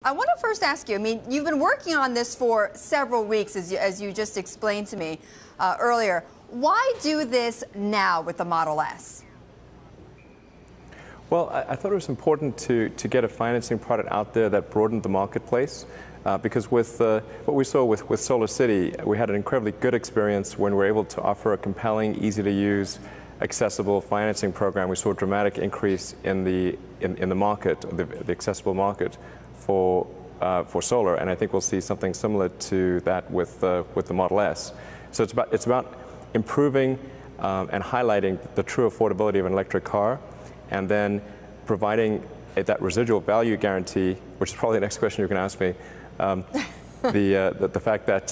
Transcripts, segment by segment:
I want to first ask you, I mean, you've been working on this for several weeks, as you just explained to me earlier. Why do this now with the Model S? Well, I thought it was important to get a financing product out there that broadened the marketplace. Because with what we saw with Solar City, we had an incredibly good experience when we were able to offer a compelling, easy-to-use, accessible financing program. We saw a dramatic increase in the market, the accessible market for solar, and I think we'll see something similar to that with the Model S. So it's about improving and highlighting the true affordability of an electric car, and then providing that residual value guarantee, which is probably the next question you can ask me. The fact that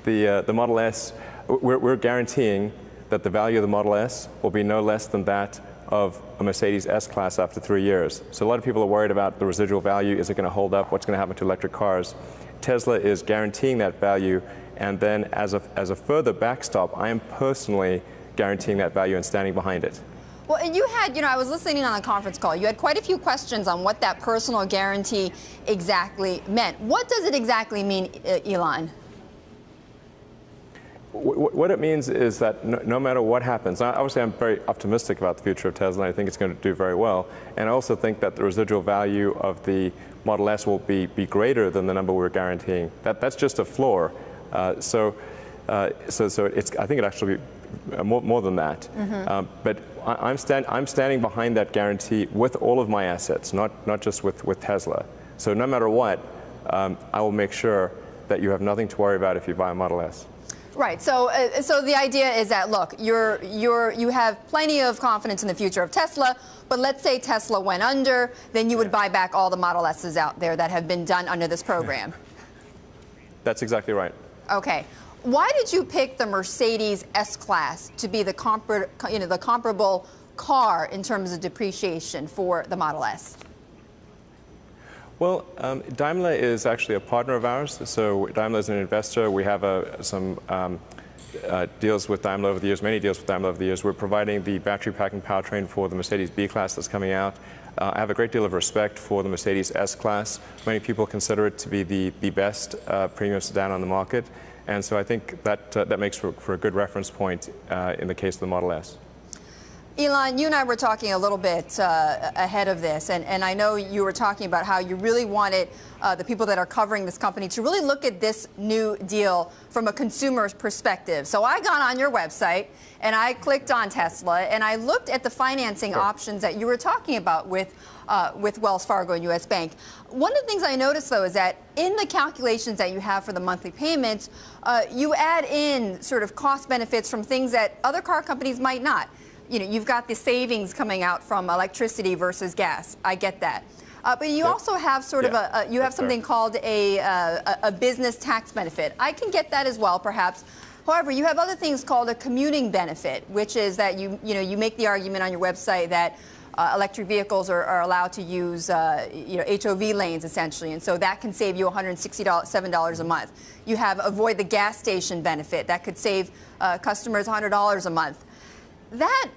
the Model S, we're guaranteeing that the value of the Model S will be no less than that of a Mercedes S-Class after 3 years. So a lot of people are worried about the residual value. Is it going to hold up? What's going to happen to electric cars? Tesla is guaranteeing that value, and then as a further backstop, I am personally guaranteeing that value and standing behind it. Well, and you had, I was listening on the conference call. You had quite a few questions on what that personal guarantee exactly meant. What does it exactly mean, Elon? What it means is that no matter what happens, obviously I'm very optimistic about the future of Tesla, and I think it's going to do very well. And I also think that the residual value of the Model S will be greater than the number we're guaranteeing. That's just a floor. So it's, I think it actually be more than that. Mm-hmm. But I'm standing behind that guarantee with all of my assets, not just with Tesla. So no matter what, I will make sure that you have nothing to worry about if you buy a Model S. Right. So the idea is that, look, you have plenty of confidence in the future of Tesla, but let's say Tesla went under, then you would buy back all the Model S's out there that have been done under this program. That's exactly right. Okay. Why did you pick the Mercedes S-Class to be the comparable car in terms of depreciation for the Model S? Well, Daimler is actually a partner of ours. So Daimler is an investor. We have some deals with Daimler over the years, many deals with Daimler over the years. We're providing the battery pack and powertrain for the Mercedes B-Class that's coming out. I have a great deal of respect for the Mercedes S-Class. Many people consider it to be the best premium sedan on the market. And so I think that makes for a good reference point in the case of the Model S. Elon, you and I were talking a little bit ahead of this, and I know you were talking about how you really wanted the people that are covering this company to really look at this new deal from a consumer's perspective. So I got on your website, and I clicked on Tesla, and I looked at the financing options that you were talking about with Wells Fargo and U.S. Bank. One of the things I noticed, though, is that in the calculations that you have for the monthly payments, you add in sort of cost benefits from things that other car companies might not. You've got the savings coming out from electricity versus gas. I get that. But you also have sort of you have something called a business tax benefit. I can get that as well, perhaps. However, you have other things called a commuting benefit, which is that you make the argument on your website that electric vehicles are allowed to use HOV lanes essentially, and so that can save you $167 a month. You have avoid the gas station benefit that could save customers $100 a month. That,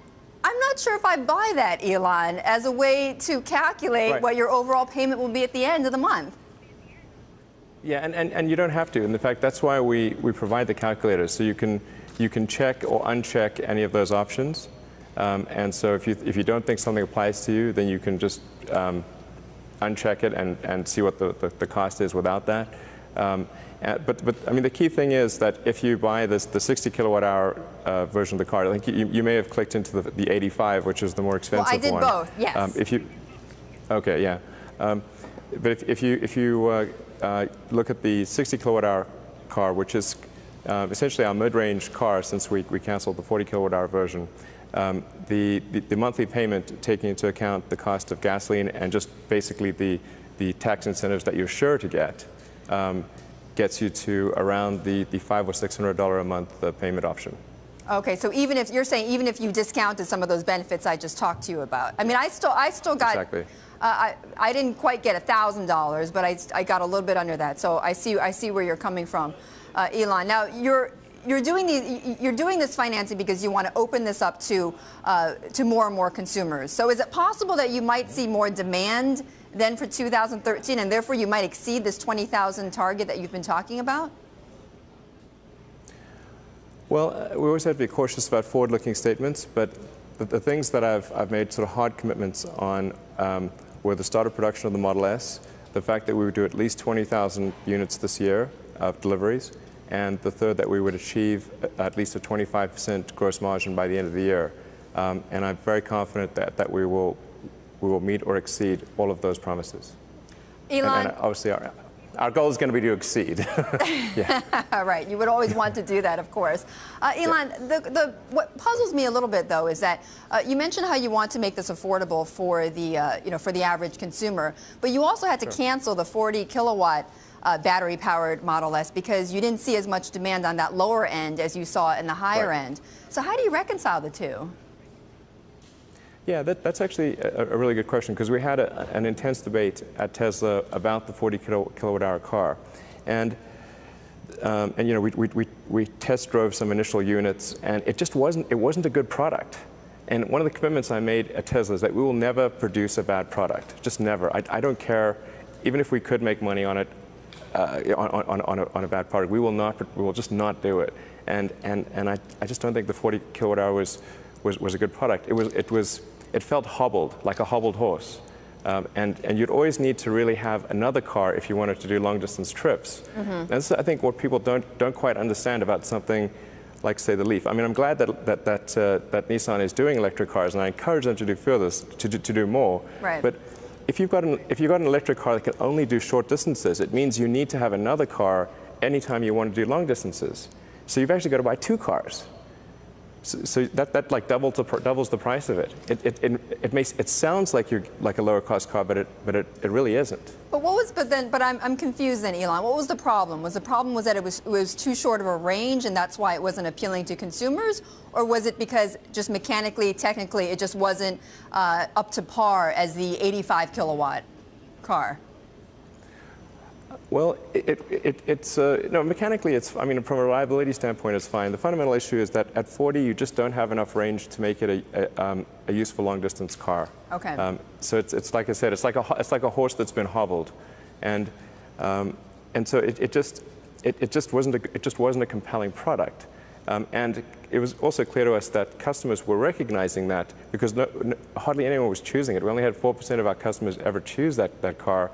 I'm not sure if I buy that, Elon, as a way to calculate what your overall payment will be at the end of the month. Yeah, and you don't have to. And in fact, that's why we provide the calculator, so you can check or uncheck any of those options. And so if you don't think something applies to you, then you can just uncheck it and see what the cost is without that. But I mean, the key thing is that if you buy the 60 kilowatt-hour version of the car, I think you may have clicked into the 85, which is the more expensive one. Well, I did both, yes. Okay, yeah. But if you look at the 60 kilowatt-hour car, which is essentially our mid-range car since we canceled the 40 kilowatt-hour version, the monthly payment, taking into account the cost of gasoline and just basically the tax incentives that you're sure to get, gets you to around the $500 or $600 a month payment option. Okay, so even if you're saying even if you discounted some of those benefits I just talked to you about, I mean, I still got. Exactly. I didn't quite get $1,000, but I got a little bit under that. So I see where you're coming from, Elon. Now you're doing this financing because you want to open this up to more and more consumers. So is it possible that you might see more demand then for 2013, and therefore you might exceed this 20,000 target that you've been talking about? Well, we always have to be cautious about forward-looking statements, but the things that I've made sort of hard commitments on were the start of production of the Model S, the fact that we would do at least 20,000 units this year of deliveries, and the third, that we would achieve at least a 25% gross margin by the end of the year. And I'm very confident that we will meet or exceed all of those promises. Elon, and obviously our goal is going to be to exceed. Yeah. Right. You would always want to do that, of course. Elon, what puzzles me a little bit, though, is that you mentioned how you want to make this affordable for the for the average consumer, but you also had to cancel the 40 kilowatt battery-powered Model S because you didn't see as much demand on that lower end as you saw in the higher end. So how do you reconcile the two? Yeah, that's actually a really good question, because we had an intense debate at Tesla about the 40 kilowatt-hour car, and you know, we test drove some initial units, and it wasn't a good product. And one of the commitments I made at Tesla is that we will never produce a bad product, just never. I don't care, even if we could make money on it, on a bad product, we will just not do it. And I just don't think the 40 kilowatt-hour was a good product. It felt hobbled, like a hobbled horse. And you'd always need to really have another car if you wanted to do long-distance trips. And this is, I think, what people don't quite understand about something like, say, the Leaf. I mean, I'm glad that Nissan is doing electric cars, and I encourage them to do further, to do more. Right. But if you've got an electric car that can only do short distances, it means you need to have another car anytime you want to do long distances. So you've actually got to buy two cars. So that like doubles the price of it. It sounds like you're like a lower cost car, but it really isn't. But I'm confused then, Elon. What was the problem? Was the problem that it was too short of a range, and that's why it wasn't appealing to consumers, or was it because just mechanically, technically, it just wasn't up to par as the 85 kilowatt car? Well, no, mechanically, I mean, from a reliability standpoint, it's fine. The fundamental issue is that at 40, you just don't have enough range to make it a useful long-distance car. Okay. So it's like I said, it's like a horse that's been hobbled, and so it just wasn't a compelling product. And it was also clear to us that customers were recognizing that, because hardly anyone was choosing it. We only had 4% of our customers ever choose that car,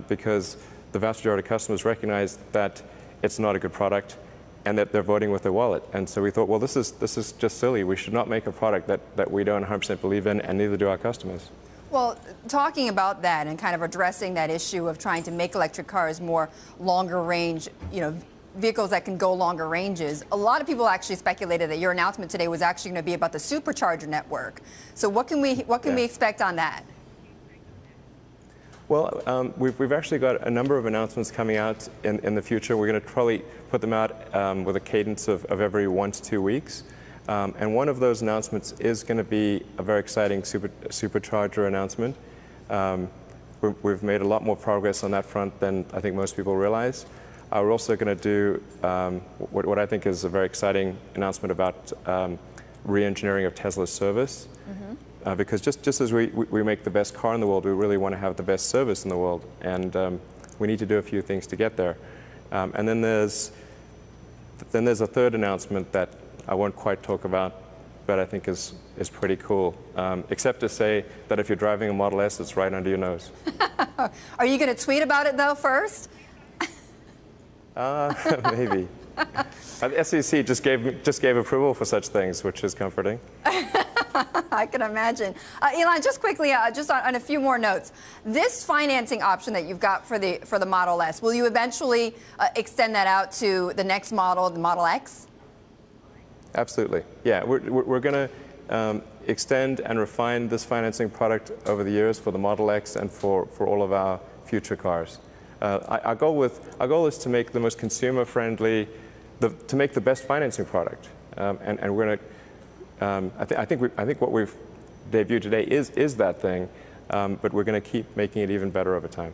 because the vast majority of customers recognize that it's not a good product and that they're voting with their wallet. And so we thought, well, this is just silly. We should not make a product that we don't 100% believe in, and neither do our customers. Well, talking about that and kind of addressing that issue of trying to make electric cars more longer range, vehicles that can go longer ranges, a lot of people actually speculated that your announcement today was actually going to be about the supercharger network. So what can we expect on that? Well, we've actually got a number of announcements coming out in the future. We're going to probably put them out with a cadence of every 1 to 2 weeks. And one of those announcements is going to be a very exciting supercharger announcement. We've made a lot more progress on that front than I think most people realize. We're also going to do what I think is a very exciting announcement about re-engineering of Tesla's service. Because just as we make the best car in the world, we really want to have the best service in the world, and we need to do a few things to get there. And then there's a third announcement that I won't quite talk about, but I think is pretty cool, except to say that if you're driving a Model S, it's right under your nose. Are you going to tweet about it, though, first? Maybe. The SEC just gave approval for such things, which is comforting. I can imagine. Elon, just quickly, just on a few more notes. This financing option that you've got for the Model S, will you eventually extend that out to the next model, the Model X? Absolutely. Yeah, we're going to extend and refine this financing product over the years for the Model X and for all of our future cars. Our goal is to make the most consumer-friendly, to make the best financing product, and we're going to. I think what we've debuted today is that thing, but we're going to keep making it even better over time.